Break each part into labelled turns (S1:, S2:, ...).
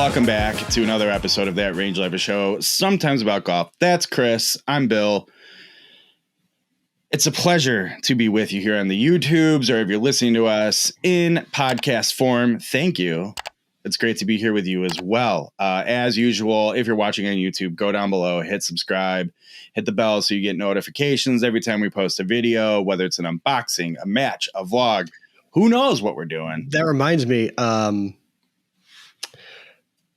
S1: Welcome back to another episode of That Range Life Show, sometimes about golf. That's Kris. I'm Bill. It's a pleasure to be with you here on the YouTubes, or if you're listening to us in podcast form, thank you. It's great to be here with you as well. As usual, if you're watching on YouTube, go down below, hit subscribe, hit the bell so you get notifications every time we post a video, whether it's an unboxing, a match, a vlog. Who knows what we're doing?
S2: That reminds me,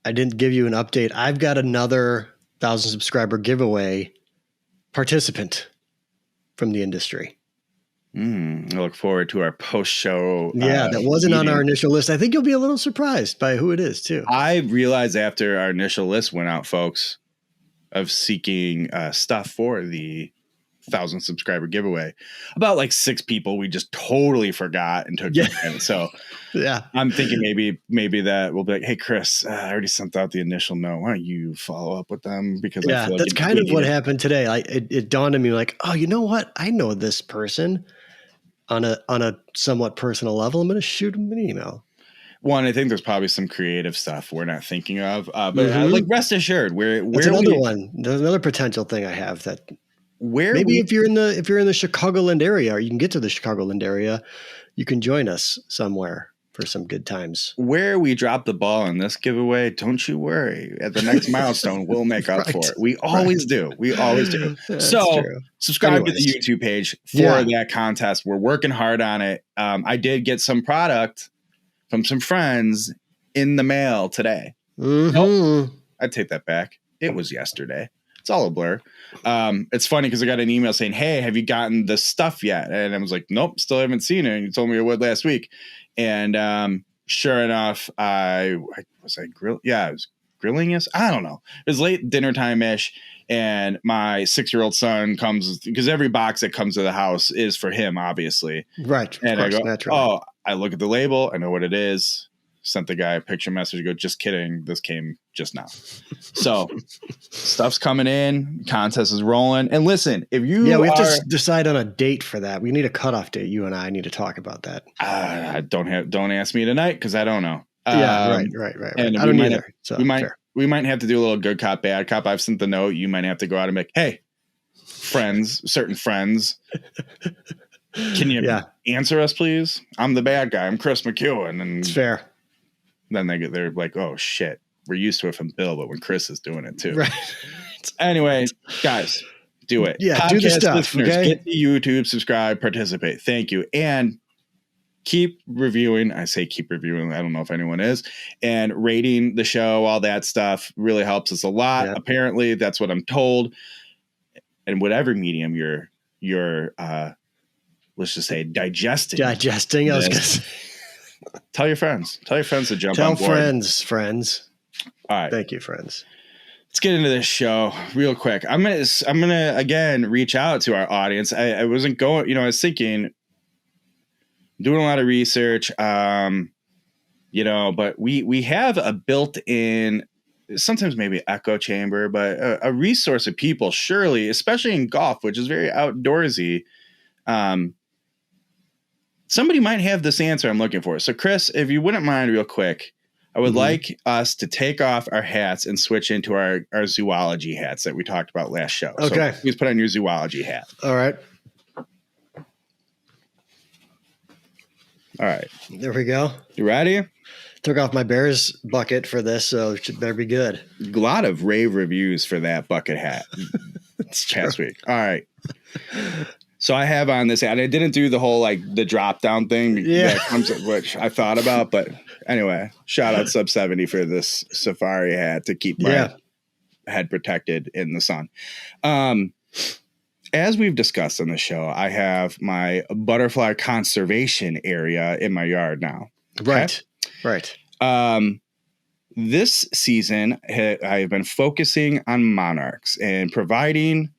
S2: I didn't give you an update. I've got another 1,000 subscriber giveaway participant from the industry.
S1: I look forward to our post-show.
S2: That wasn't on our initial list. I think you'll be a little surprised by who it is, too.
S1: I realized after our initial list went out, folks, of seeking stuff for the 1,000 subscriber giveaway, about like 6 people we just totally forgot and took. So
S2: yeah, I'm
S1: thinking maybe that we'll be like, hey, Kris, I already sent out the initial note. Why don't you follow up with them? Because I feel like
S2: that's kind of what happened today. It dawned on me like, oh, you know what? I know this person on a somewhat personal level. I'm going to shoot them an email.
S1: One, I think there's probably some creative stuff we're not thinking of, but like rest assured, there's
S2: another potential thing I have that. If you're in the Chicagoland area, or you can get to the Chicagoland area, you can join us somewhere for some good times.
S1: Where we drop the ball on this giveaway, don't you worry. At the next milestone, we'll make up for it. We always do. We always do. So subscribe to the YouTube page for that contest. We're working hard on it. I did get some product from some friends in the mail today. Nope, I take that back. It was yesterday. It's all a blur. It's funny because I got an email saying, hey, have you gotten the stuff yet? And I was like, nope, still haven't seen it. And you told me it would last week. And sure enough, I was grilling us. I don't know. It was late dinner time-ish. And my 6-year-old son comes, because every box that comes to the house is for him, obviously.
S2: Right.
S1: And I go, naturally. I look at the label. I know what it is. Sent the guy a picture message. Go, just kidding. This came just now. So stuff's coming in. Contest is rolling. And listen, if you
S2: we have to decide on a date for that. We need a cutoff date. You and I need to talk about that.
S1: Don't ask me tonight because I don't know.
S2: Right. And I don't either.
S1: We might have to do a little good cop, bad cop. I've sent the note. You might have to go out and make, hey, certain friends. Can you answer us, please? I'm the bad guy. I'm Kris McEwen. And
S2: it's fair.
S1: Then they're like, oh, shit. We're used to it from Bill, but when Kris is doing it, too.
S2: Right.
S1: Anyway, guys, do it.
S2: Yeah, podcast do the stuff, okay?
S1: Get to YouTube, subscribe, participate. Thank you. And keep reviewing. I say keep reviewing. I don't know if anyone is. And rating the show, all that stuff really helps us a lot. Yeah. Apparently, that's what I'm told. And whatever medium you're let's just say digesting.
S2: I was going to say.
S1: Tell your friends to jump on board.
S2: Tell friends.
S1: All right.
S2: Thank you, friends.
S1: Let's get into this show real quick. I'm gonna again reach out to our audience. I wasn't going, I was thinking, doing a lot of research, but we have a built-in, sometimes maybe echo chamber, but a resource of people, surely, especially in golf, which is very outdoorsy. Somebody might have this answer I'm looking for. So, Kris, if you wouldn't mind real quick, I would like us to take off our hats and switch into our zoology hats that we talked about last show.
S2: Okay.
S1: So please put on your zoology hat.
S2: All right. There we go.
S1: You ready?
S2: Took off my Bears bucket for this, so it better be good.
S1: A lot of rave reviews for that bucket hat past week. All right. So I have on this hat. I didn't do the whole the drop down thing that comes, which I thought about, but anyway, shout out Sub 70 for this safari hat to keep my head protected in the sun. As we've discussed on the show, I have my butterfly conservation area in my yard now.
S2: Okay?
S1: Right. This season, I've been focusing on monarchs and providing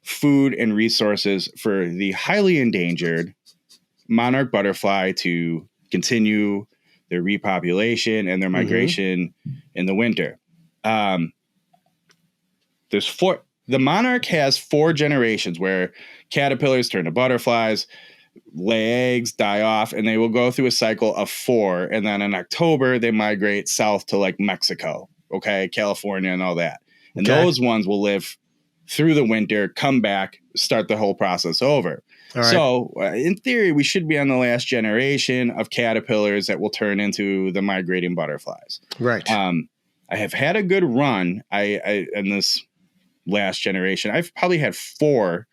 S1: food and resources for the highly endangered monarch butterfly to continue their repopulation and their migration in the winter. The monarch has 4 generations where caterpillars turn to butterflies. lay eggs, die off, and they will go through a cycle of 4. And then in October, they migrate south to like Mexico, okay, California and all that. And those ones will live through the winter, come back, start the whole process over. All right. So in theory, we should be on the last generation of caterpillars that will turn into the migrating butterflies.
S2: Right.
S1: I have had a good run. I in this last generation, I've probably had 4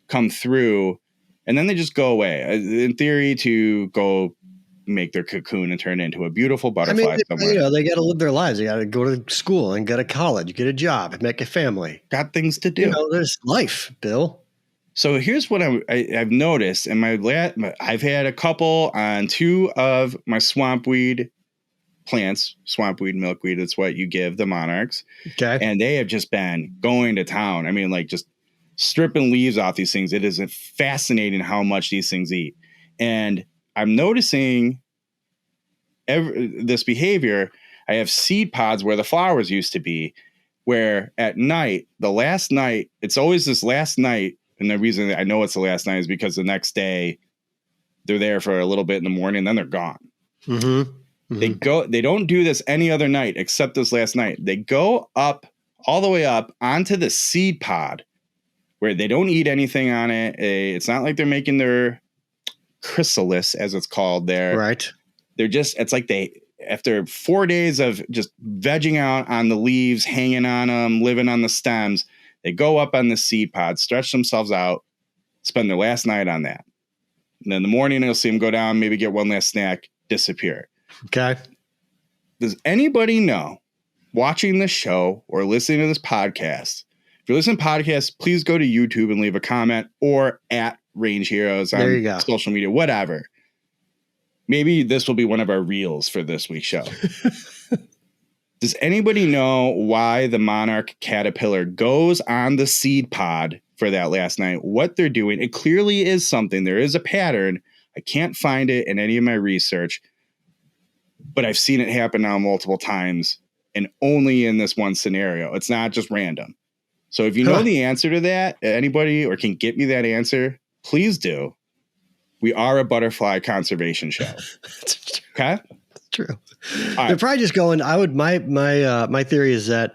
S1: come through, and then they just go away. In theory, to go make their cocoon and turn into a beautiful butterfly somewhere.
S2: You know, they got to live their lives. They got to go to school and go to college, get a job, and make a family.
S1: Got things to do.
S2: You know, there's life, Bill.
S1: So here's what I've noticed in I've had a couple on 2 of my swampweed plants, swampweed, milkweed. That's what you give the monarchs.
S2: Okay.
S1: And they have just been going to town. I mean, like just stripping leaves off these things. It is fascinating how much these things eat. And I'm noticing this behavior. I have seed pods where the flowers used to be, where at night, the last night, it's always this last night. And the reason that I know it's the last night is because the next day they're there for a little bit in the morning and then they're gone. Mm-hmm. Mm-hmm. They don't do this any other night except this last night. They go up all the way up onto the seed pod where they don't eat anything on it. It's not like they're making their chrysalis, as it's called there.
S2: Right.
S1: They're just, it's like after 4 days of just vegging out on the leaves, hanging on them, living on the stems, they go up on the seed pod, stretch themselves out, spend their last night on that. And then in the morning, you'll see them go down, maybe get one last snack, disappear.
S2: Okay.
S1: Does anybody know, watching this show or listening to this podcast, if you're listening to podcasts, please go to YouTube and leave a comment, or at Range Heroes on social media, whatever. Maybe this will be one of our reels for this week's show. Does anybody know why the monarch caterpillar goes on the seed pod for that last night? What they're doing? It clearly is something. There is a pattern. I can't find it in any of my research, but I've seen it happen now multiple times, and only in this one scenario. It's not just random. So if you know the answer to that, anybody, or can get me that answer, please do. We are a butterfly conservation show. Okay?
S2: It's true. They're probably just going, my theory is that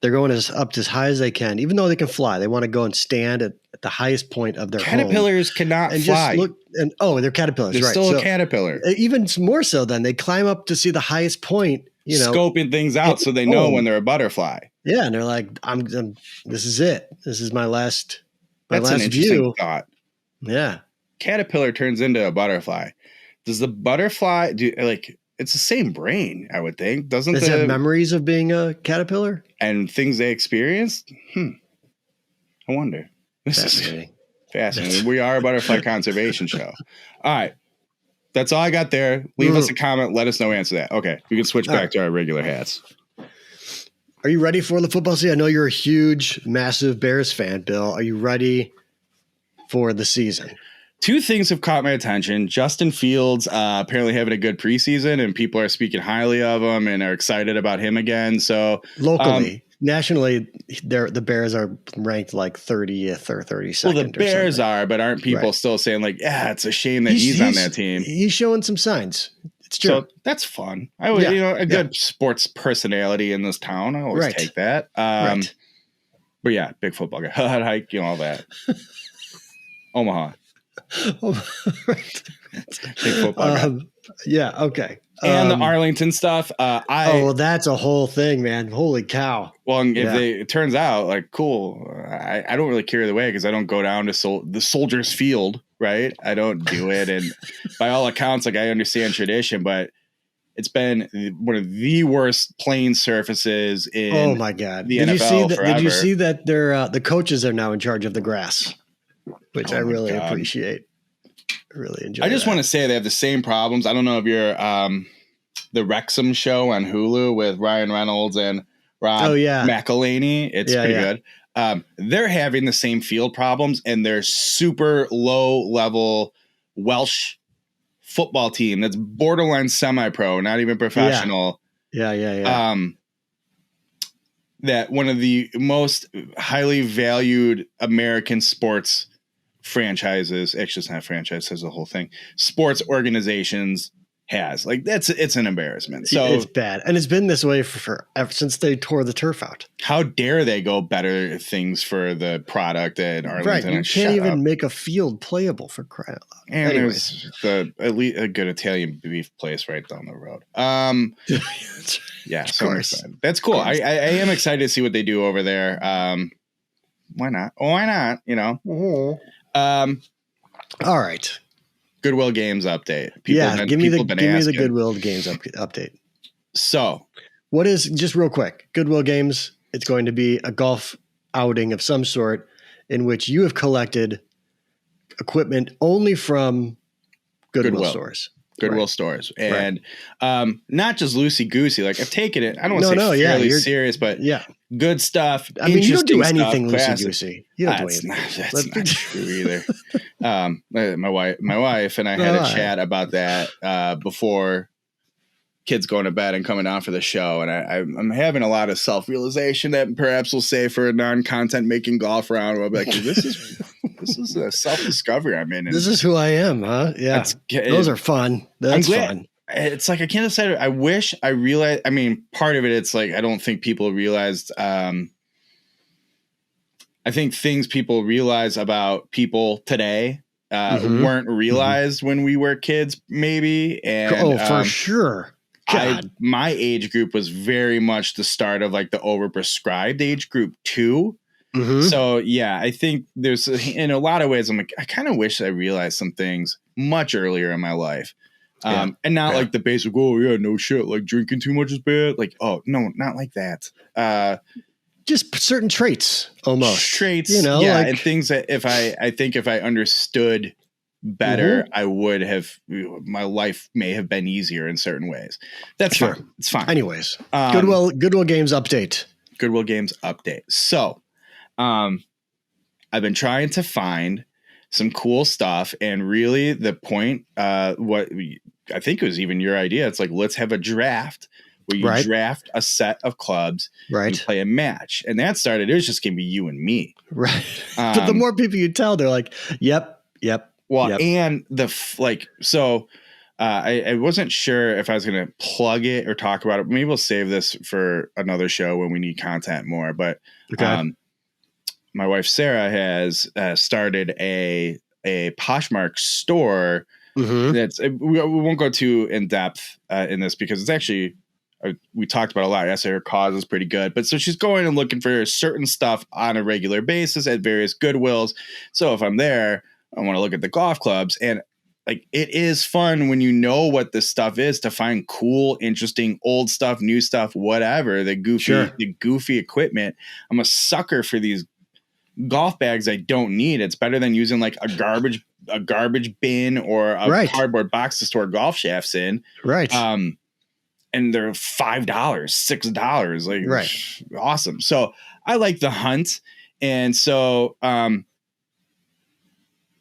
S2: they're going up as high as they can, even though they can fly. They want to go and stand at the highest point of their
S1: caterpillars
S2: home
S1: cannot
S2: and
S1: fly.
S2: Just look, and they're caterpillars.
S1: They're
S2: right.
S1: still a caterpillar.
S2: Even more so than they climb up to see the highest point, you know,
S1: scoping things out so they know when they're a butterfly.
S2: Yeah. And they're like, this is it. This is my last
S1: That's an interesting thought.
S2: Yeah.
S1: Caterpillar turns into a butterfly. Does the butterfly it's the same brain, I would think. Does it
S2: have memories of being a caterpillar
S1: and things they experienced? I wonder. This is fascinating. We are a butterfly conservation show. All right. That's all I got there. Leave us a comment. Let us know. Answer that. Okay. We can switch back to our regular hats.
S2: Are you ready for the football season? I know you're a huge, massive Bears fan, Bill. Are you ready for the season?
S1: 2 things have caught my attention. Justin Fields apparently having a good preseason, and people are speaking highly of him and are excited about him again. So
S2: locally, nationally, the Bears are ranked like 30th or 32nd.
S1: Well, the Bears are, but aren't people still saying like, yeah, it's a shame that he's on that team?
S2: He's showing some signs. It's true.
S1: So that's fun. I would, a good sports personality in this town. I always take that. But yeah, big football guy, hike, all that. Omaha. Big football guy.
S2: Yeah. Okay.
S1: And the Arlington stuff.
S2: That's a whole thing, man. Holy cow.
S1: Well, it turns out like, cool. I don't really care either way because I don't go down to the Soldiers Field, right? I don't do it. And by all accounts, like I understand tradition, but it's been one of the worst playing surfaces in
S2: oh my God.
S1: The NFL forever.
S2: Did you see that the coaches are now in charge of the grass, which I really appreciate. I really enjoy.
S1: I just want to say they have the same problems. I don't know if you're the Wrexham show on Hulu with Ryan Reynolds and Rob McElhenney. It's pretty good. They're having the same field problems, and they're super low level Welsh football team that's borderline semi-pro, not even professional.
S2: Yeah.
S1: That one of the most highly valued American sports franchises, actually it's not a franchise, it's the whole thing, sports organizations has. Like it's an embarrassment. So
S2: it's bad. And it's been this way for ever since they tore the turf out.
S1: How dare they go better things for the product at Arlington?
S2: Right. You can't even make a field playable for crying out loud.
S1: And anyways, there's a good Italian beef place right down the road. Yeah, so that's cool. I am excited to see what they do over there. Why not? Why not? You know.
S2: All right.
S1: Goodwill Games update.
S2: Give me the Goodwill Games update.
S1: So,
S2: what is, just real quick, Goodwill Games? It's going to be a golf outing of some sort in which you have collected equipment only from Goodwill stores.
S1: Goodwill stores. And not just loosey-goosey. Like, I've taken it, I don't want to say fairly serious, but good stuff.
S2: I mean, you don't do anything loosey-goosey. You don't do anything.
S1: That's not true either. My wife and I had a chat about that before kids going to bed and coming down for the show. And I'm having a lot of self-realization that perhaps we'll say for a non-content making golf round. We'll be like, this is a self-discovery I'm in.
S2: This is who I am, huh? Yeah. Those are fun. That's fun.
S1: It's like, I can't decide. I wish I realized, I mean, part of it, it's like, I don't think people realized, I think things people realize about people today weren't realized when we were kids, maybe. And
S2: for sure.
S1: My age group was very much the start of like the overprescribed age group too. So yeah, I think there's, in a lot of ways, I'm like, I kind of wish I realized some things much earlier in my life. And not like the basic, oh yeah, no shit, like drinking too much is bad. Like, oh no, not like that.
S2: Just certain traits, almost
S1: traits, you know, like, and things that if I understood better, I would have, my life may have been easier in certain ways. That's fine. It's fine.
S2: Anyways, Goodwill Games update.
S1: Goodwill Games update. So, I've been trying to find some cool stuff, and really the point, I think it was even your idea. It's like, let's have a draft where you draft a set of clubs, and play a match. And that started, it was just going to be you and me.
S2: Right. But the more people you tell, they're like, yep.
S1: Well, and I wasn't sure if I was going to plug it or talk about it. Maybe we'll save this for another show when we need content more. But my wife, Sarah, has started a Poshmark store. That's, we won't go too in depth in this because it's actually, we talked about a lot. Yes, her cause is pretty good. But so she's going and looking for certain stuff on a regular basis at various Goodwills. So if I'm there, I want to look at the golf clubs, and like, it is fun when you know what this stuff is to find cool, interesting, old stuff, new stuff, whatever, the goofy equipment. I'm a sucker for these golf bags I don't need. It's better than using like a garbage bin or a cardboard box to store golf shafts in. Right. And they're $5, $6, like awesome. So I like the hunt. And so,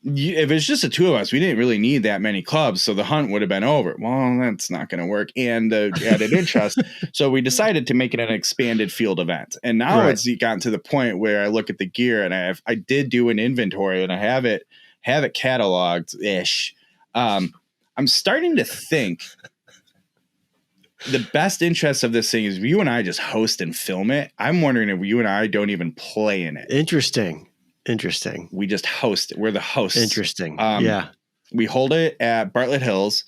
S1: if it's just the two of us, we didn't really need that many clubs, so the hunt would have been over. Well, that's not going to work. And added interest. So we decided to make it an expanded field event. And now it's gotten to the point where I look at the gear, and I did do an inventory, and I have it cataloged ish. I'm starting to think the best interest of this thing is you and I just host and film it. I'm wondering if you and I don't even play in it.
S2: Interesting.
S1: We just host it. We're the hosts.
S2: Interesting.
S1: We hold it at Bartlett Hills,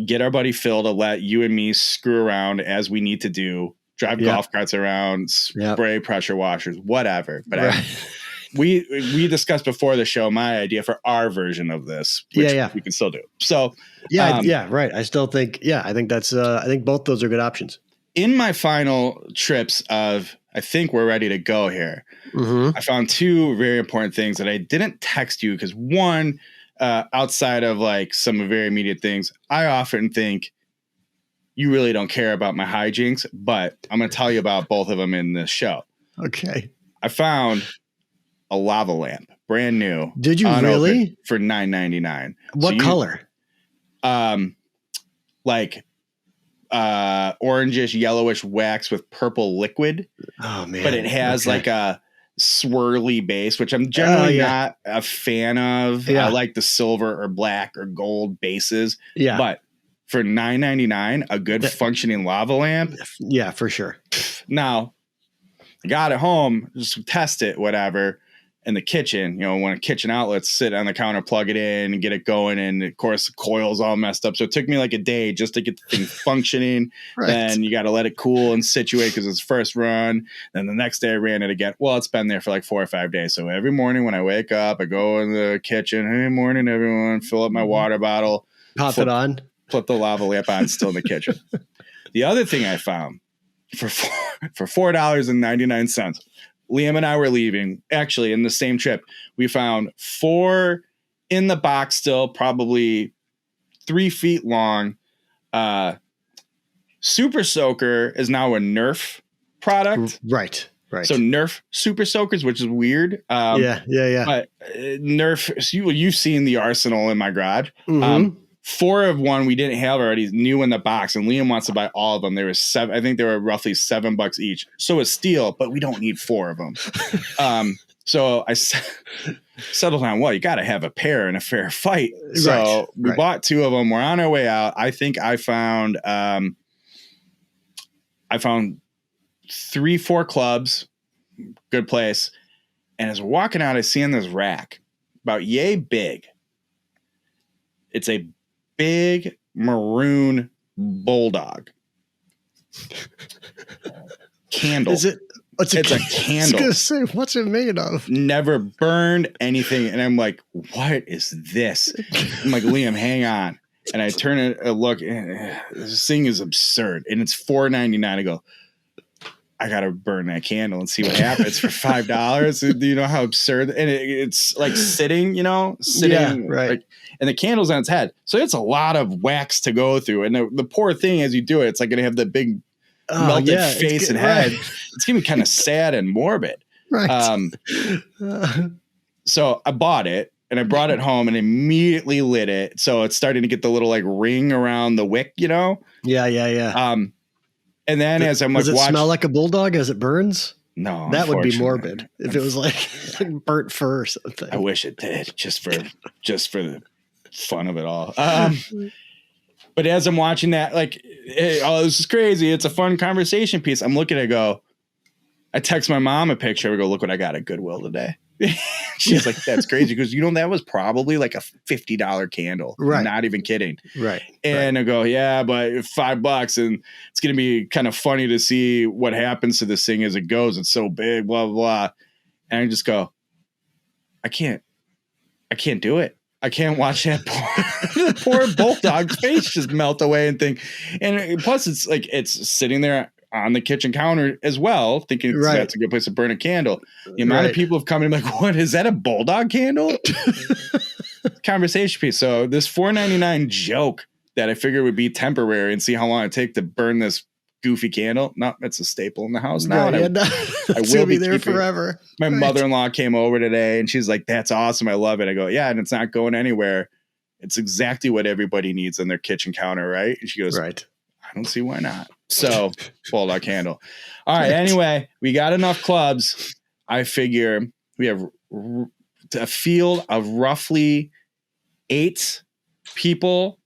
S1: get our buddy Phil to let you and me screw around as we need to do, drive golf carts around, spray pressure washers, whatever. But we discussed before the show my idea for our version of this, which we can still do. So
S2: I still think, I think that's, I think both those are good options.
S1: In my final trips of, I think we're ready to go here, I found two very important things that I didn't text you because one, outside of like some very immediate things, I often think you really don't care about my hijinks, but I'm going to tell you about both of them in this show.
S2: Okay.
S1: I found a lava lamp, brand new.
S2: Did you really?
S1: For $9.99.
S2: What color?
S1: Like orangish, yellowish wax with purple liquid.
S2: Oh man!
S1: But it has like a swirly base, which I'm generally not a fan of. I like the silver or black or gold bases.
S2: Yeah.
S1: But for $9.99, a good functioning lava lamp.
S2: Yeah, for sure.
S1: Now, I got it home, just test it, whatever. In the kitchen, when a kitchen outlets sit on the counter, plug it in and get it going. And of course the coil's all messed up. So it took me like a day just to get the thing functioning. Right. Then you got to let it cool and situate because it's first run. Then the next day I ran it again. Well, it's been there for like 4 or 5 days. So every morning when I wake up, I go in the kitchen. Hey, morning, everyone. Fill up my water bottle.
S2: Pop it on.
S1: Flip the lava lamp on, still in the kitchen. The other thing I found for $4.99, Liam and I were leaving, actually, in the same trip. We found 4 in the box still, probably 3 feet long. Super Soaker is now a Nerf product.
S2: Right.
S1: So Nerf Super Soakers, which is weird.
S2: Yeah.
S1: But Nerf, you've seen the arsenal in my garage.
S2: Mm-hmm.
S1: 4 of one we didn't have already, new in the box, and Liam wants to buy all of them. There were 7. I think they were roughly $7 each. So it's steel, but we don't need 4 of them. So I settled on, well, you got to have a pair in a fair fight. So we bought 2 of them. We're on our way out. I think I found 3-4 clubs, good place. And as we're walking out, I see in this rack about yay big. It's a big maroon bulldog candle.
S2: Is it? It's a candle. I was gonna say, what's it made of?
S1: Never burned anything, and I'm like, "What is this?" I'm like, "Liam, hang on." And I turn it a look. This thing is absurd, and it's $4.99. I go, I gotta burn that candle and see what happens for $5. Do you know how absurd? And it's like sitting. Yeah, right. Like, and the candle's on its head, so it's a lot of wax to go through. And the poor thing, as you do it, it's like gonna have the big melted face and head. Right. It's gonna be kind of sad and morbid.
S2: Right.
S1: So I bought it and I brought it home and immediately lit it. So it's starting to get the little like ring around the wick.
S2: Yeah.
S1: And then as I'm like,
S2: does it smell like a bulldog as it burns?
S1: No,
S2: that would be morbid if it was like burnt fur or something.
S1: I wish it did, just for the fun of it all. But as I'm watching that, like, this is crazy. It's a fun conversation piece. I'm looking at it, I text my mom a picture. We go, look what I got at Goodwill today. She's like, that's crazy. Because, that was probably like a $50 candle. Right. I'm not even kidding.
S2: Right.
S1: And I go, yeah, but $5 and it's going to be kind of funny to see what happens to this thing as it goes. It's so big, blah, blah, blah. And I just go, I can't do it. I can't watch that poor bulldog's face just melt away and think. And plus it's like, it's sitting there on the kitchen counter as well, thinking that's a good place to burn a candle. The amount of people have come in like, what, is that a bulldog candle? Conversation piece. So this $4.99 joke that I figured would be temporary and see how long it take to burn this goofy candle. No, it's a staple in the house now.
S2: Right, I will be there forever.
S1: My mother-in-law came over today and she's like, that's awesome. I love it. I go, yeah, and it's not going anywhere. It's exactly what everybody needs on their kitchen counter, right? And she goes, right. I don't see why not. So, bulldog candle. All right. Anyway, we got enough clubs. I figure we have a field of roughly 8 people.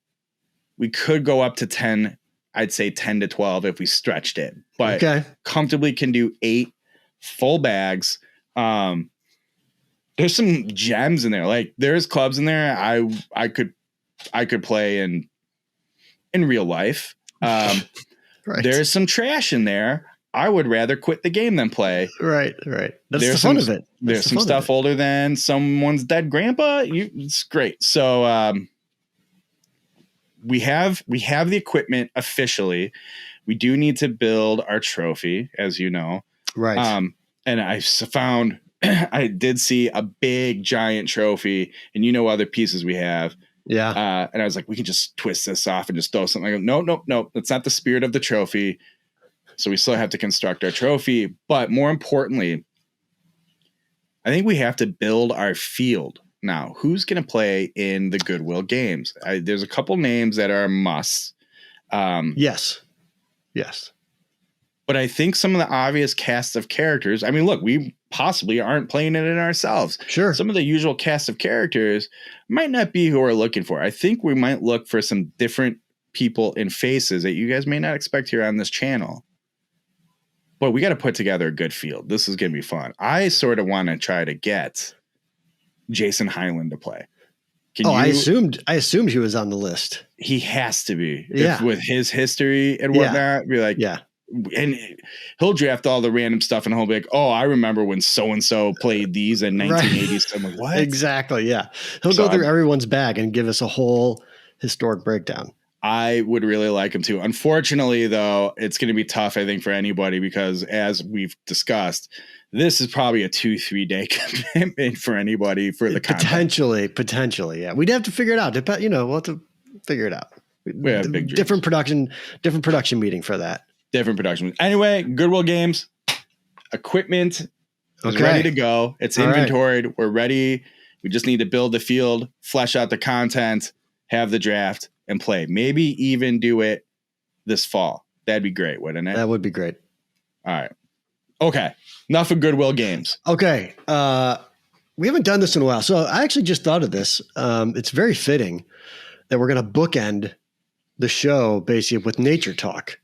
S1: We could go up to 10. I'd say 10 to 12 if we stretched it, but comfortably can do 8 full bags. There's some gems in there. Like there's clubs in there. I could play in real life. There's some trash in there. I would rather quit the game than play.
S2: Right. That's the fun of it.
S1: There's some stuff older than someone's dead grandpa. It's great. So, we have the equipment officially. We do need to build our trophy, as you know.
S2: Right.
S1: And I found, I did see a big giant trophy and other pieces we have.
S2: Yeah.
S1: And I was like, we can just twist this off and just throw something. I go, no. That's not the spirit of the trophy. So we still have to construct our trophy. But more importantly, I think we have to build our field. Now, who's going to play in the Goodwill games? There's a couple names that are musts.
S2: Yes.
S1: But I think some of the obvious cast of characters. I mean, look, we possibly aren't playing it in ourselves.
S2: Sure.
S1: Some of the usual cast of characters might not be who we're looking for. I think we might look for some different people and faces that you guys may not expect here on this channel. But we got to put together a good field. This is going to be fun. I sort of want to try to get Jason Hyland to play.
S2: I assumed he was on the list.
S1: He has to be.
S2: Yeah.
S1: With his history and whatnot. Be like,
S2: yeah.
S1: And he'll draft all the random stuff and he'll be like, oh, I remember when so-and-so played these in 1980s. I'm like, what?
S2: Exactly. Yeah. He'll go through everyone's bag and give us a whole historic breakdown.
S1: I would really like him to. Unfortunately, though, it's going to be tough, I think, for anybody because as we've discussed, this is probably a 2-3 day commitment for anybody for the content.
S2: Potentially. Yeah. We'd have to figure it out. We'll have to figure it out.
S1: We have big dreams.
S2: Different production meeting for that.
S1: Different production. Anyway, Goodwill Games equipment is ready to go. It's inventoried. Right. We're ready. We just need to build the field, flesh out the content, have the draft, and play. Maybe even do it this fall. That'd be great, wouldn't it?
S2: That would be great.
S1: All right. Okay. Enough of Goodwill Games.
S2: Okay. We haven't done this in a while. So I actually just thought of this. It's very fitting that we're going to bookend the show basically with nature talk.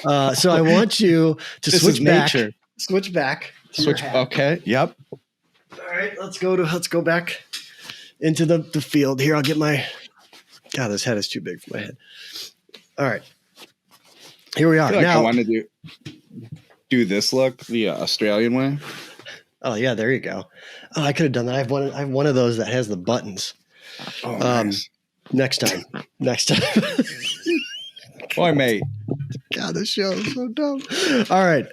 S2: So I want you to switch back.
S1: Okay. Yep.
S2: All right. Let's go back into the field here. I'll get my, God, this head is too big for my head. All right. Here we are.
S1: I want to do this look the Australian way.
S2: Oh yeah. There you go. Oh, I could have done that. I have one of those that has the buttons.
S1: Oh, nice.
S2: Next time.
S1: Boy, mate.
S2: God, this show is so dumb. All right.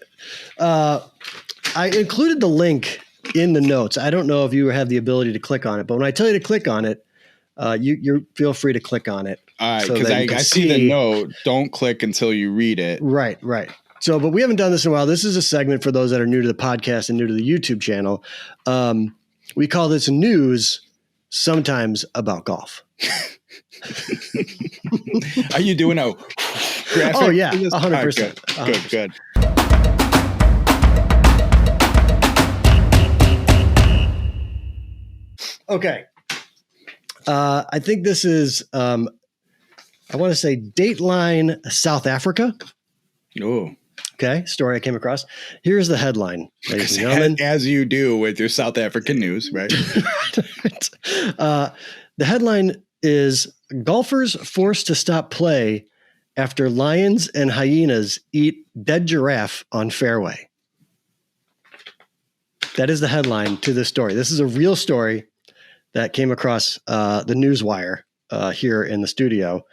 S2: I included the link in the notes. I don't know if you have the ability to click on it, but when I tell you to click on it, you feel free to click on it.
S1: All right, because I see the note. Don't click until you read it.
S2: Right. So, but we haven't done this in a while. This is a segment for those that are new to the podcast and new to the YouTube channel. We call this news, sometimes about golf.
S1: Are you doing a graphic?
S2: Oh yeah, 100%.
S1: Right, good.
S2: Okay. I think this is, I want to say Dateline South Africa.
S1: Oh.
S2: Okay. Story I came across. Here's the headline, ladies and gentlemen.
S1: As you do with your South African news, right?
S2: The headline is golfers forced to stop play after lions and hyenas eat dead giraffe on fairway. That is the headline to this story. This is a real story that came across the Newswire here in the studio.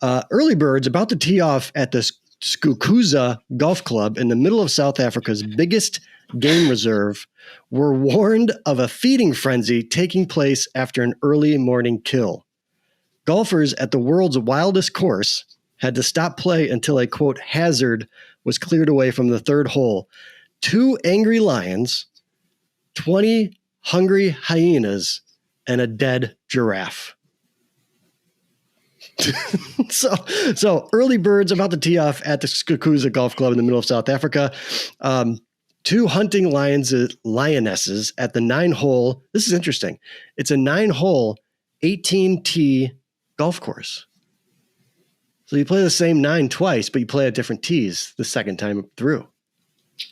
S2: Early birds about to tee off at the Skukuza Golf Club in the middle of South Africa's biggest game reserve were warned of a feeding frenzy taking place after an early morning kill. Golfers at the world's wildest course had to stop play until a, quote, hazard was cleared away from the third hole. 2 angry lions, 20 hungry hyenas, and a dead giraffe. So early birds about to tee off at the Skukuza Golf Club in the middle of South Africa. 2 hunting lionesses at the 9-hole. This is interesting. It's a 9-hole, 18-tee golf course. So you play the same 9 twice, but you play at different tees the second time through.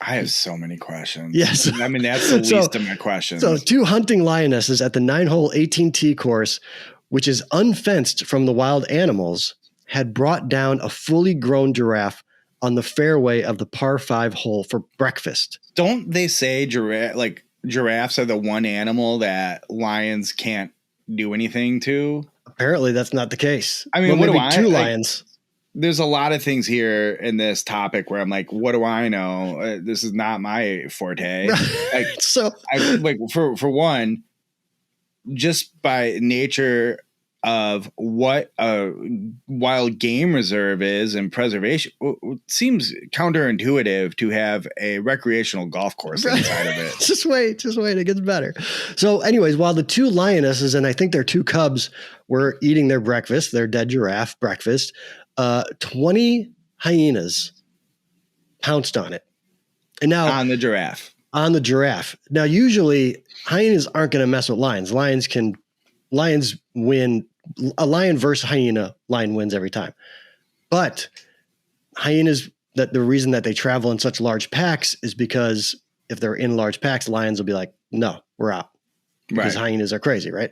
S1: I have so many questions.
S2: Yes.
S1: I mean, that's the least of my questions.
S2: So 2 hunting lionesses at the 9-hole 18-tee course, which is unfenced from the wild animals, had brought down a fully grown giraffe on the fairway of the par 5 hole for breakfast.
S1: Don't they say giraffes are the one animal that lions can't do anything to?
S2: Apparently that's not the case.
S1: I mean,
S2: what do I? 2 lions.
S1: There's a lot of things here in this topic where I'm like, what do I know? This is not my forte.
S2: Right.
S1: For one, just by nature of what a wild game reserve is and preservation, it seems counterintuitive to have a recreational golf course inside of it.
S2: Just wait, it gets better. So anyways, while the 2 lionesses and I think their 2 cubs were eating their breakfast, their dead giraffe breakfast, 20 hyenas pounced on it. And now
S1: on the giraffe.
S2: on the giraffe. Now, usually hyenas aren't going to mess with lions. Lions win. A lion versus hyena, lion wins every time. But hyenas, that the reason that they travel in such large packs is because if they're in large packs, lions will be like, no, we're out. Because hyenas are crazy, right?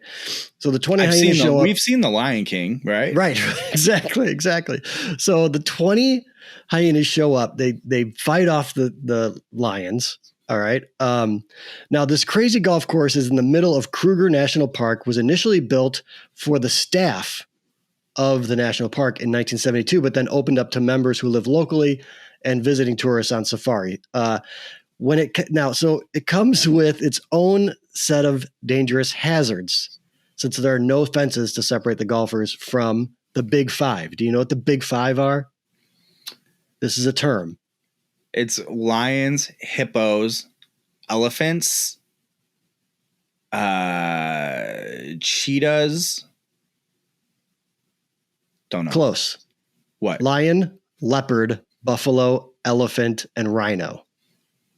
S2: So the 20 hyenas show up.
S1: We've seen The Lion King, right?
S2: Right. Exactly. So the 20 hyenas show up. They fight off the lions. All right. Now, this crazy golf course is in the middle of Kruger National Park, was initially built for the staff of the national park in 1972, but then opened up to members who live locally and visiting tourists on safari. So it comes with its own set of dangerous hazards, since there are no fences to separate the golfers from the Big Five. Do you know what the Big Five are? This is a term.
S1: It's lions, hippos, elephants, cheetahs. Don't know.
S2: Close.
S1: What?
S2: Lion, leopard, buffalo, elephant, and rhino.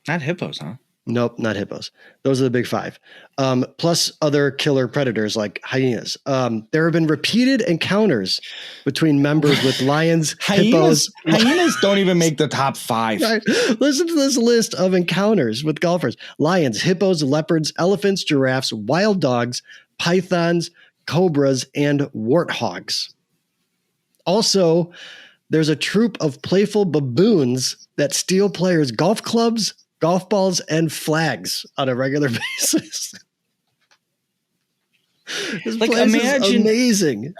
S1: Not hippos, huh?
S2: Nope, not hippos. Those are the Big Five. Plus other killer predators like hyenas. There have been repeated encounters between members with lions, hippos.
S1: Hyenas don't even make the top 5.
S2: Right. Listen to this list of encounters with golfers. Lions, hippos, leopards, elephants, giraffes, wild dogs, pythons, cobras, and warthogs. Also, there's a troop of playful baboons that steal players' golf clubs, golf balls, and flags on a regular basis. This place is amazing.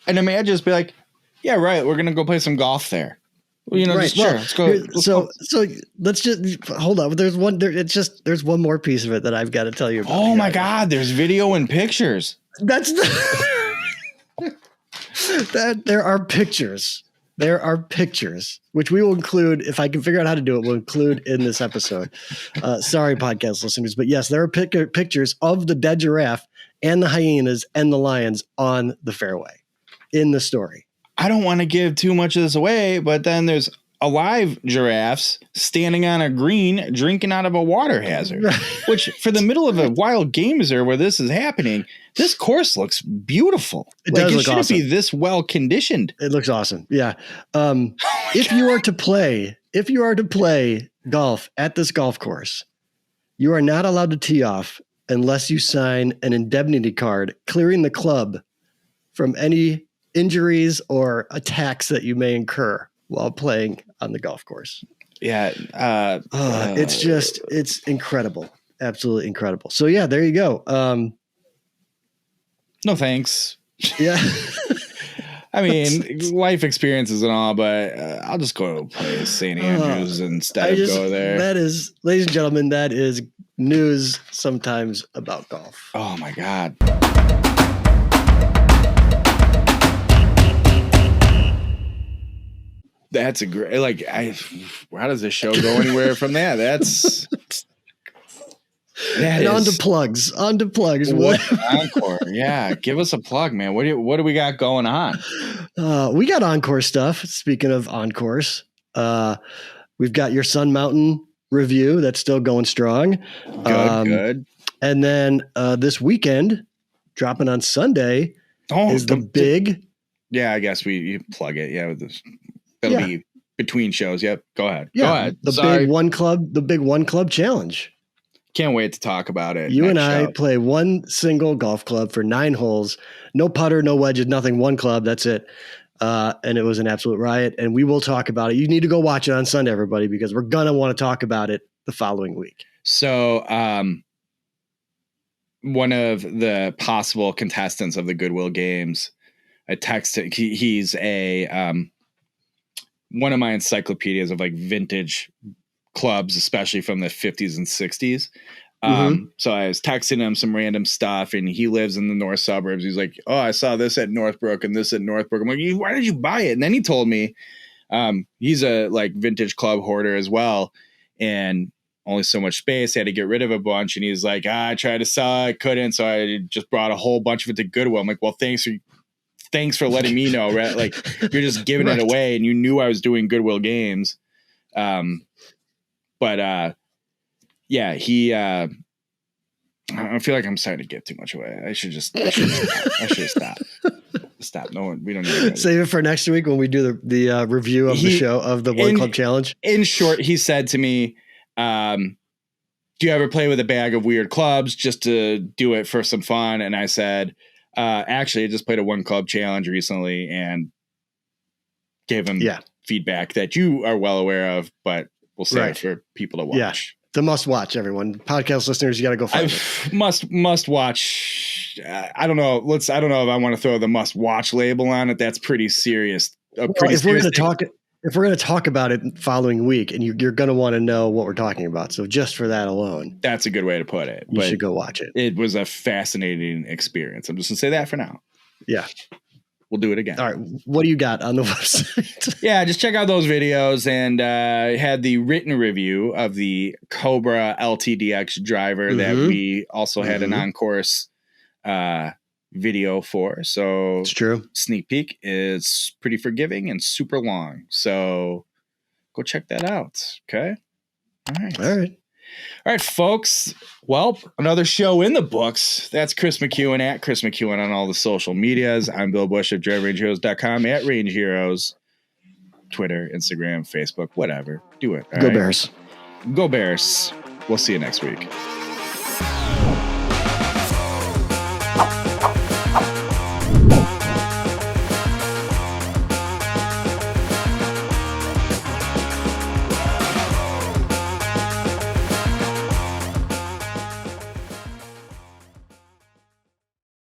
S1: And imagine just be like, yeah, right, we're going to go play some golf there. Well, sure, let's go.
S2: So let's just hold on. There's one more piece of it that I've got to tell you about.
S1: Oh my God, there's video and pictures.
S2: There are pictures. There are pictures, which we will include, if I can figure out how to do it, we'll include in this episode. Sorry, podcast listeners. But yes, there are pictures of the dead giraffe and the hyenas and the lions on the fairway in the story.
S1: I don't want to give too much of this away, but then there's alive giraffes standing on a green drinking out of a water hazard, which for the middle of a wild game reserve where this is happening, this course looks beautiful.
S2: It shouldn't
S1: awesome. Be this well conditioned.
S2: It looks awesome. Yeah. If you are to play golf at this golf course, you are not allowed to tee off unless you sign an indemnity card clearing the club from any injuries or attacks that you may incur while playing on the golf course.
S1: Yeah.
S2: It's incredible. Absolutely incredible. So yeah, there you go.
S1: No, thanks.
S2: Yeah.
S1: I mean, life experiences and all, but I'll just go play St. Andrews instead of go there.
S2: That is, ladies and gentlemen, that is news sometimes about golf.
S1: Oh my God. That's a great, how does this show go anywhere from that?
S2: On to plugs.
S1: What Encore? Yeah, give us a plug, man. What do we got going on?
S2: We got Encore stuff. Speaking of Encores, we've got your Sun Mountain review that's still going strong. Good. And then this weekend, dropping on Sunday, is the big.
S1: Yeah, I guess you plug it. Yeah, with this. That'll be between shows. Yep. Go ahead.
S2: Yeah, go ahead. The big one club challenge.
S1: Can't wait to talk about it.
S2: You and I play one single golf club for 9 holes. No putter, no wedges, nothing. One club. That's it. And it was an absolute riot. And we will talk about it. You need to go watch it on Sunday, everybody, because we're going to want to talk about it the following week.
S1: So one of the possible contestants of the Goodwill games, I texted, he's one of my encyclopedias of vintage clubs, especially from the 50s and 60s. So I was texting him some random stuff, and he lives in the north suburbs. He's like, oh, I saw this at Northbrook and this at Northbrook. I'm like, why did you buy it? And then he told me he's a vintage club hoarder as well, and only so much space. He had to get rid of a bunch. And he's like, I tried to sell it, I couldn't. So I just brought a whole bunch of it to Goodwill. I'm like, well, thanks for letting me know, right? You're just giving it away, and you knew I was doing Goodwill games. But yeah, he. I feel like I'm starting to give too much away. I should just stop. Stop. No one. We don't need to
S2: save it for next week when we do the review of the show of the One Club Challenge.
S1: In short, he said to me, do you ever play with a bag of weird clubs just to do it for some fun? And I said, actually, I just played a One Club Challenge recently and gave him feedback that you are well aware of, but we'll save it for people to watch.
S2: Yeah. The must watch, everyone. Podcast listeners, you got to go find it.
S1: Must watch. I don't know. I don't know if I want to throw the must watch label on it. That's pretty serious.
S2: If we're going to talk about it following week, and you're going to want to know what we're talking about. So just for that alone,
S1: that's a good way to put it.
S2: You should go watch it.
S1: It was a fascinating experience. I'm just going to say that for now.
S2: Yeah.
S1: We'll do it again.
S2: All right. What do you got on the website?
S1: Yeah, just check out those videos, and had the written review of the Cobra LTDX driver that we also had an on-course video for. So
S2: it's true.
S1: Sneak peek is pretty forgiving and super long. So go check that out. Okay. All right, folks. Well, another show in the books. That's Kris McEwen at Kris McEwen on all the social medias. I'm Bill Bush of DriveRangeHeroes.com at Range Heroes. Twitter, Instagram, Facebook, whatever. Do it.
S2: Go Bears.
S1: Go Bears. We'll see you next week.